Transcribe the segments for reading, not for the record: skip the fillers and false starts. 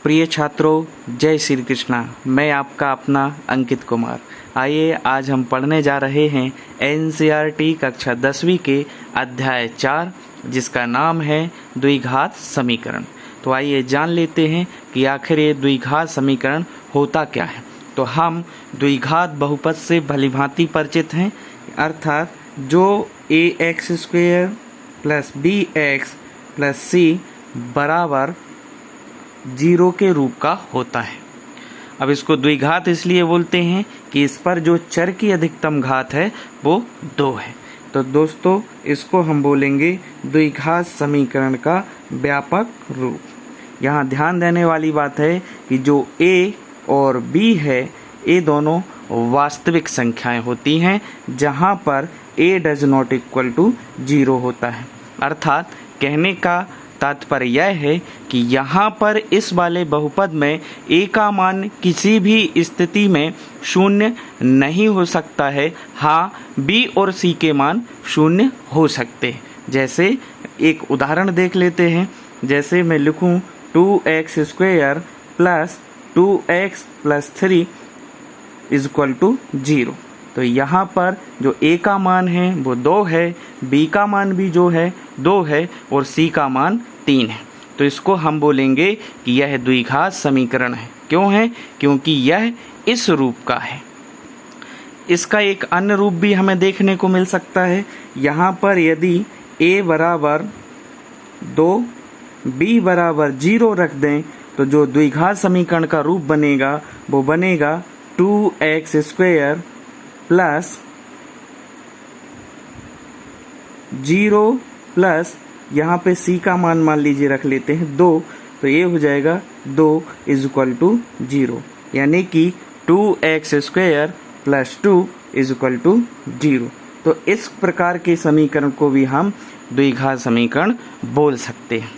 प्रिय छात्रों, जय श्री कृष्णा। मैं आपका अपना अंकित कुमार। आइए आज हम पढ़ने जा रहे हैं एनसीईआरटी कक्षा 10वीं के अध्याय 4, जिसका नाम है द्विघात समीकरण। तो आइए जान लेते हैं कि आखिर ये द्विघात समीकरण होता क्या है। तो हम द्विघात बहुपद से भलीभांति परिचित हैं, अर्थात जो ax² + bx + c बराबर 0 के रूप का होता है। अब इसको द्विघात इसलिए बोलते हैं कि इस पर जो चर की अधिकतम घात है वो 2 है। तो दोस्तों, इसको हम बोलेंगे द्विघात समीकरण का व्यापक रूप। यहाँ ध्यान देने वाली बात है कि जो a और b है, ये दोनों वास्तविक संख्याएं होती हैं, जहाँ पर a ≠ 0 होता है। अर्थात कहने का तात्पर्य यह है कि यहाँ पर इस वाले बहुपद में a का मान किसी भी स्थिति में शून्य नहीं हो सकता है। हाँ, b और c के मान शून्य हो सकते हैं। जैसे एक उदाहरण देख लेते हैं। जैसे मैं लिखूं 2x² + 2x + 3 = 0। तो यहाँ पर जो a का मान है वो 2 है, b का मान भी जो है 2 है और c का मान 3 है। तो इसको हम बोलेंगे कि यह द्विघात समीकरण है। क्यों है? क्योंकि यह इस रूप का है। इसका एक अन्य रूप भी हमें देखने को मिल सकता है। यहाँ पर यदि a = 2, b = 0 रख दें, तो जो द्विघात समीकरण का रूप बनेगा वो बनेगा 2x² + 0 प्लस यहाँ पे c का मान मान लीजिए रख लेते हैं 2, तो ये हो जाएगा 2 = 0, यानी कि 2x² + 2 = 0। तो इस प्रकार के समीकरण को भी हम द्विघात समीकरण बोल सकते हैं।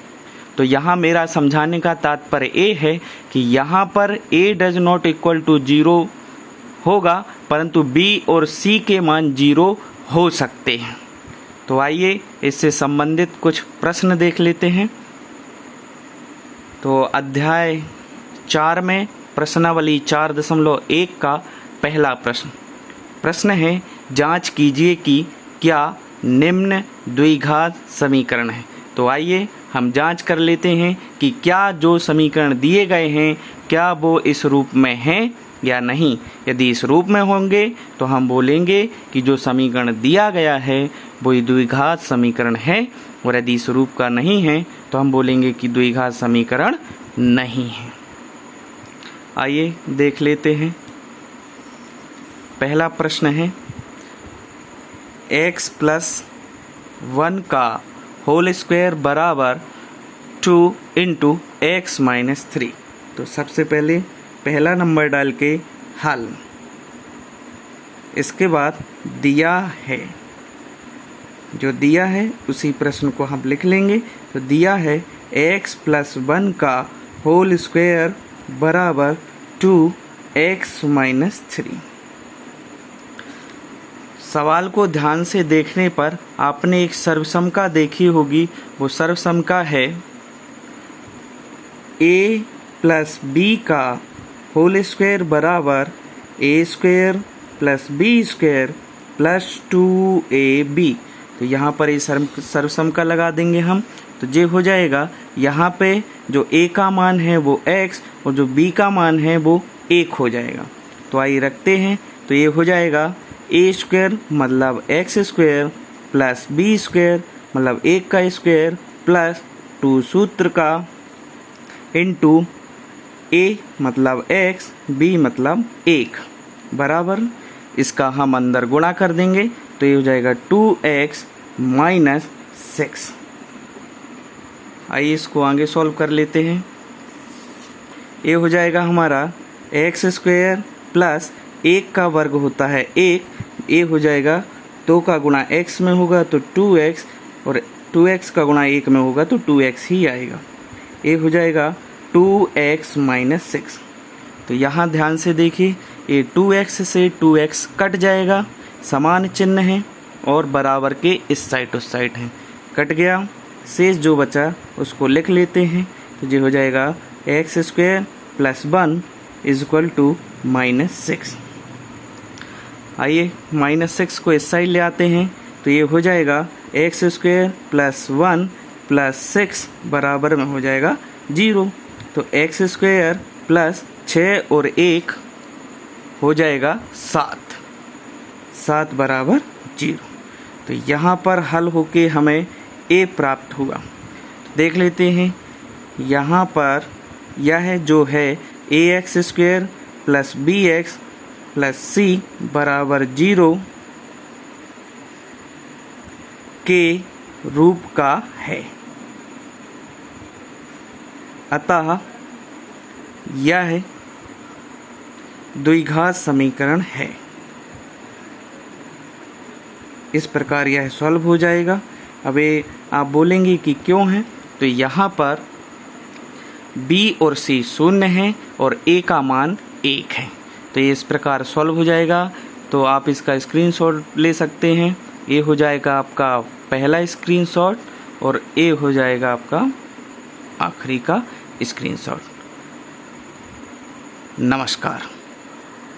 तो यहाँ मेरा समझाने का तात्पर्य ये है कि यहाँ पर a ≠ 0 होगा, परंतु b और c के मान 0 हो सकते हैं। तो आइए इससे संबंधित कुछ प्रश्न देख लेते हैं। तो अध्याय 4 में प्रश्नावली 4.1 का पहला प्रश्न है, जांच कीजिए कि क्या निम्न द्विघात समीकरण है। तो आइए हम जांच कर लेते हैं कि क्या जो समीकरण दिए गए हैं क्या वो इस रूप में हैं या नहीं। यदि इस रूप में होंगे तो हम बोलेंगे कि जो समीकरण दिया गया है वो द्विघात समीकरण है, और यदि इस रूप का नहीं है तो हम बोलेंगे कि द्विघात समीकरण नहीं है। आइए देख लेते हैं। पहला प्रश्न है, x + 1 का होल स्क्वायर बराबर 2 × x - 3। तो सबसे पहले पहला नंबर डाल के हल। इसके बाद दिया है, जो दिया है उसी प्रश्न को हम लिख लेंगे। तो दिया है x + 1 का होल स्क्वायर बराबर 2x - 3। सवाल को ध्यान से देखने पर आपने एक सर्वसमका देखी होगी। वो सर्वसमका है a + b का होल स्क्वायर बराबर a² + b² + 2ab। तो यहाँ पर ये सर्वसमका लगा देंगे हम। तो ये हो जाएगा, यहाँ पे जो a का मान है वो x और जो b का मान है वो 1 हो जाएगा। तो आइए रखते हैं। तो ये हो जाएगा a² मतलब x² + b² मतलब 1 का स्क्वायर प्लस 2 सूत्र का इंटू a मतलब x, b मतलब 1 बराबर, इसका हम अंदर गुणा कर देंगे। तो ये हो जाएगा 2x - 6। आइए इसको आगे सॉल्व कर लेते हैं। ये हो जाएगा हमारा x² प्लस 1 का वर्ग होता है 1, ये हो जाएगा 2 का गुणा x में होगा तो 2x, और 2x का गुणा 1 में होगा तो 2x ही आएगा। ये हो जाएगा 2x - 6। तो यहाँ ध्यान से देखिए, ये 2x से 2x कट जाएगा, समान चिन्ह है और बराबर के इस साइड उस साइड है, कट गया। शेष जो बचा उसको लिख लेते हैं। तो ये हो जाएगा X square plus 1 is equal to -6। आइए -6 को इस साइड ले आते हैं तो ये हो जाएगा एक्स स्क्वायर प्लस 1 प्लस 6 बराबर में हो जाएगा 0। तो एक्स स्क्वायर प्लस 6 और 1 हो जाएगा 7, 7 बराबर 0। तो यहाँ पर हल होके हमें a प्राप्त हुआ। देख लेते हैं, यहाँ पर यह जो है ax square plus bx plus c बराबर 0 के रूप का है, अतः यह द्विघात समीकरण है। इस प्रकार यह सॉल्व हो जाएगा। अब ये आप बोलेंगे कि क्यों है, तो यहाँ पर b और c शून्य है और a का मान 1 है, तो ये इस प्रकार सॉल्व हो जाएगा। तो आप इसका स्क्रीनशॉट ले सकते हैं। ये हो जाएगा आपका पहला स्क्रीनशॉट और ये हो जाएगा आपका आखिरी का स्क्रीनशॉट। नमस्कार।